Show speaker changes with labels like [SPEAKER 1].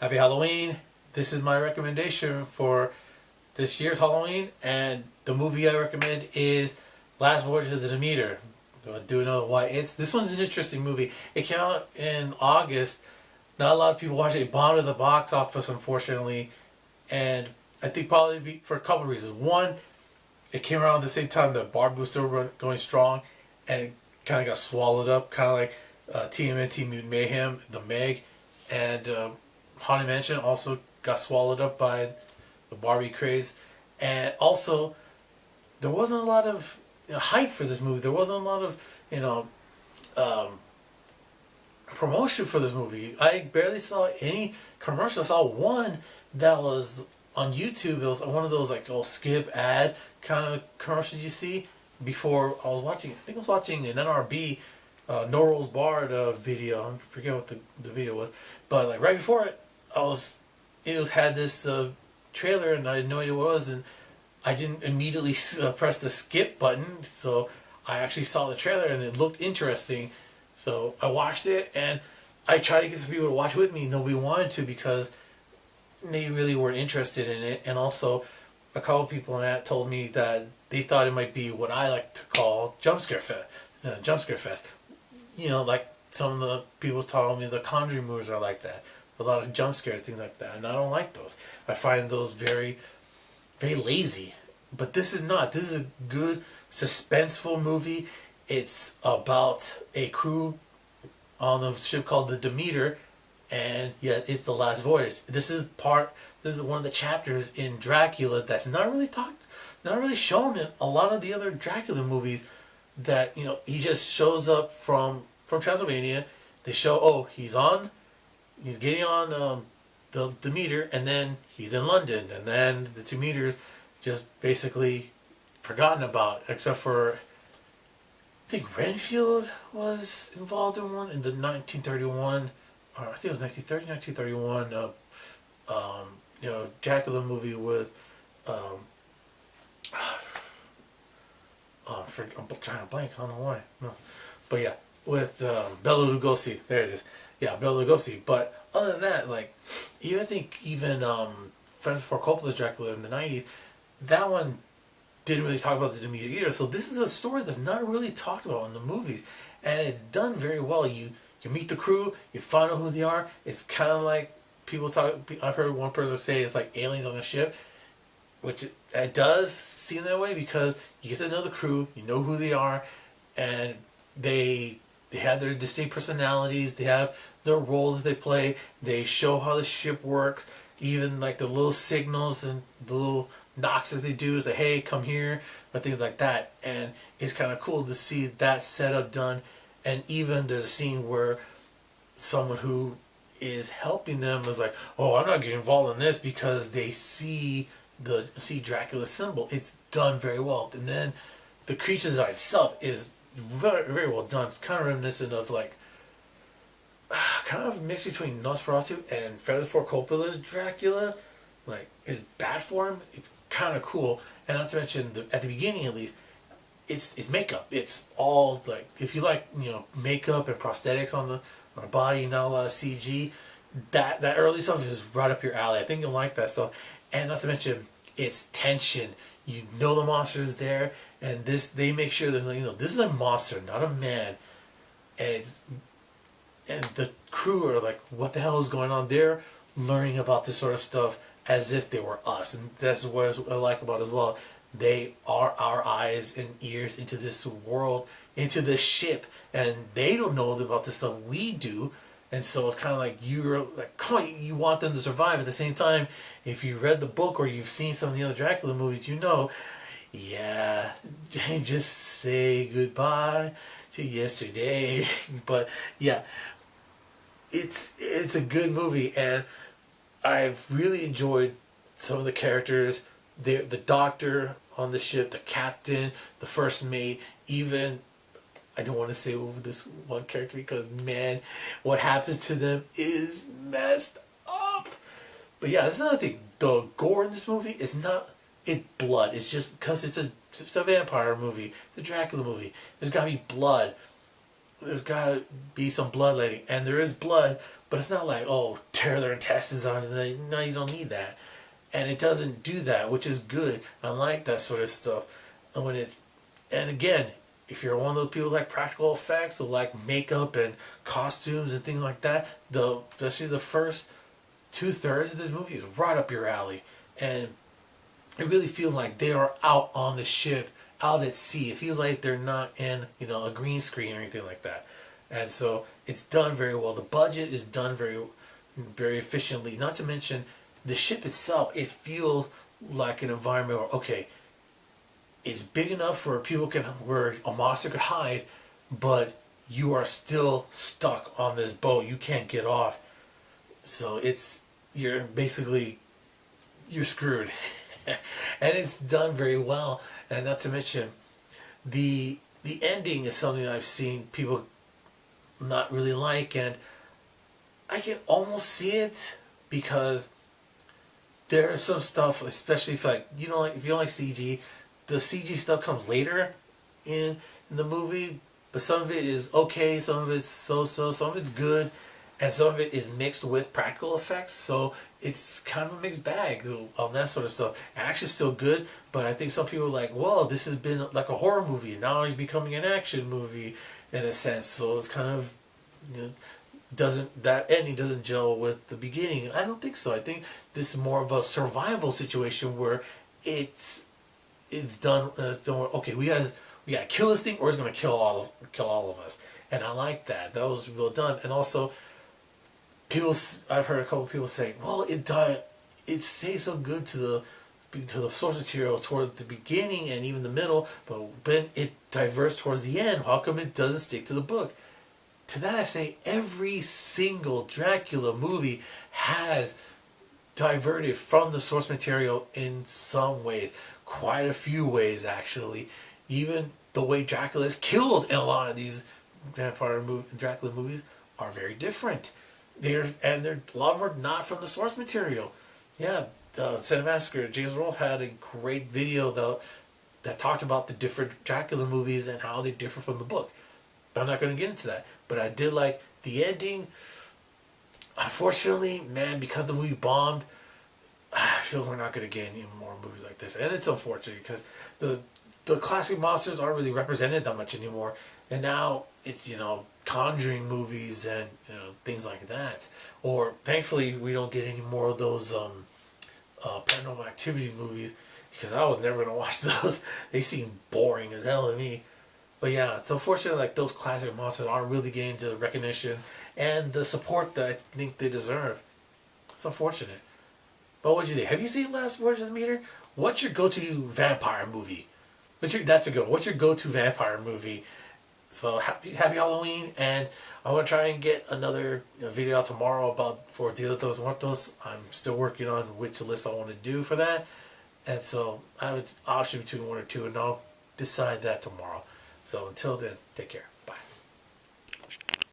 [SPEAKER 1] Happy Halloween. This is my recommendation for this year's Halloween, and the movie I recommend is Last Voyage of the Demeter. Do you know why? This one's an interesting movie. It came out in August. Not a lot of people watch it. It bombed at the box office, unfortunately, and I think probably for a couple of reasons. One, it came around at the same time that Barbie was still going strong, and it kind of got swallowed up, kind of like TMNT Mutant Mayhem, The Meg, and Haunted Mansion also got swallowed up by the Barbie craze. And also, there wasn't a lot of hype for this movie. There wasn't a lot of promotion for this movie. I barely saw any commercial. I saw one that was on YouTube. It was one of those like skip ad kind of commercials you see before I was watching. I think I was watching an NRB No Rolls Barred video. I forget what the video was, but like right before it, had this trailer, and I had no idea what it was, and I didn't immediately press the skip button, so I actually saw the trailer and it looked interesting, so I watched it, and I tried to get some people to watch with me. Nobody wanted to because they really weren't interested in it, and also a couple people in that told me that they thought it might be what I like to call jump scare fest. Like some of the people telling me the Conjuring movies are like that. A lot of jump scares, things like that, and I don't like those. I find those very, very lazy. But this is not. This is a good, suspenseful movie. It's about a crew on a ship called the Demeter, and yeah, it's the last voyage. This is one of the chapters in Dracula that's not really shown in a lot of the other Dracula movies. That he just shows up from Transylvania. They show he's getting on the Demeter, and then he's in London, and then the two meters just basically forgotten about, except for I think Renfield was involved in one in the 1931, or I think it was 1930, 1931 Dracula movie with I'm trying to blank. I don't know why. No, but yeah, with Bela Lugosi. There it is. Yeah, Bela Lugosi. But other than that, I think Francis Ford Coppola's Dracula in the 90s, that one didn't really talk about the Demeter either. So this is a story that's not really talked about in the movies, and it's done very well. You meet the crew, you find out who they are. It's kind of like people talk. I've heard one person say it's like aliens on a ship, which it does seem that way because you get to know the crew, you know who they are, and they have their distinct personalities. They have their role that they play. They show how the ship works. Even like the little signals and the little knocks that they do is like, hey, come here, or things like that. And it's kind of cool to see that setup done. And even there's a scene where someone who is helping them is like, oh, I'm not getting involved in this, because they see Dracula's symbol. It's done very well. And then the creature design itself is very, very well done. It's kind of reminiscent of kind of a mix between Nosferatu and Francis Ford Coppola's Dracula. Like his bat form, it's kind of cool. And not to mention, at the beginning at least, it's makeup. It's all like, if you like makeup and prosthetics on the body, not a lot of CG. That early stuff is right up your alley. I think you'll like that stuff. And not to mention, it's tension. You know the monster's there, and they make sure that this is a monster, not a man. And the crew are like, what the hell is going on? They're learning about this sort of stuff as if they were us, and that's what I like about it as well. They are our eyes and ears into this world, into this ship, and they don't know about the stuff we do. And so it's kind of like you're like, come on, you want them to survive. At the same time, if you read the book or you've seen some of the other Dracula movies, yeah, just say goodbye to yesterday. But yeah, it's a good movie, and I've really enjoyed some of the characters. The doctor on the ship, the captain, the first mate, even. I don't want to say over this one character because, man, what happens to them is messed up. But yeah, that's another thing. The gore in this movie is not blood. It's just because it's a vampire movie. It's a Dracula movie. There's got to be blood. there's gotta be some bloodletting, and there is blood, but it's not like, oh, tear their intestines out. No, you don't need that, and it doesn't do that, which is good. I like that sort of stuff. And when it's, and again, if you're one of those people who like practical effects or like makeup and costumes and things like that, especially the first 2/3 of this movie is right up your alley, and it really feels like they are out on the ship, out at sea. It feels like they're not in, a green screen or anything like that. And so it's done very well. The budget is done very, very efficiently. Not to mention the ship itself. It feels like an environment where, okay, it's big enough where a monster could hide, but you are still stuck on this boat. You can't get off. So you're screwed. And it's done very well. And not to mention, the ending is something I've seen people not really like, and I can almost see it because there's some stuff, especially if if you don't like CG, the CG stuff comes later in the movie, but some of it is okay, some of it's so-so, some of it's good, and some of it is mixed with practical effects, so it's kind of a mixed bag on that sort of stuff. Action's still good, but I think some people are like, well, this has been like a horror movie, now it's becoming an action movie in a sense, so it's kind of, that ending doesn't gel with the beginning. I don't think so. I think this is more of a survival situation where it's done. Okay, we gotta kill this thing, or it's gonna kill all of us. And I like that. That was well done. And also, I've heard a couple of people say, well, it stays so good to the source material towards the beginning and even the middle, but then it diverts towards the end. How come it doesn't stick to the book? To that I say, every single Dracula movie has diverted from the source material in some ways. Quite a few ways, actually. Even the way Dracula is killed in a lot of these Dracula movies are very different. A lot of them are not from the source material. Yeah, Cinemassacre, James Rolfe had a great video that talked about the different Dracula movies and how they differ from the book. But I'm not going to get into that. But I did like the ending. Unfortunately, man, because the movie bombed, I feel we're not going to get any more movies like this. And it's unfortunate because the classic monsters aren't really represented that much anymore. And now it's, Conjuring movies and, things like that. Or, thankfully, we don't get any more of those Paranormal Activity movies, because I was never going to watch those. They seem boring as hell to me. But yeah, it's unfortunate like those classic monsters aren't really getting the recognition and the support that I think they deserve. It's unfortunate. But what'd you think? Have you seen Last Voyage of Demeter? What's your go-to vampire movie? What's your go-to vampire movie? So happy Halloween, and I'm gonna try and get another video out tomorrow for Dia de los Muertos. I'm still working on which list I want to do for that, and so I have an option between one or two, and I'll decide that tomorrow. So until then, take care.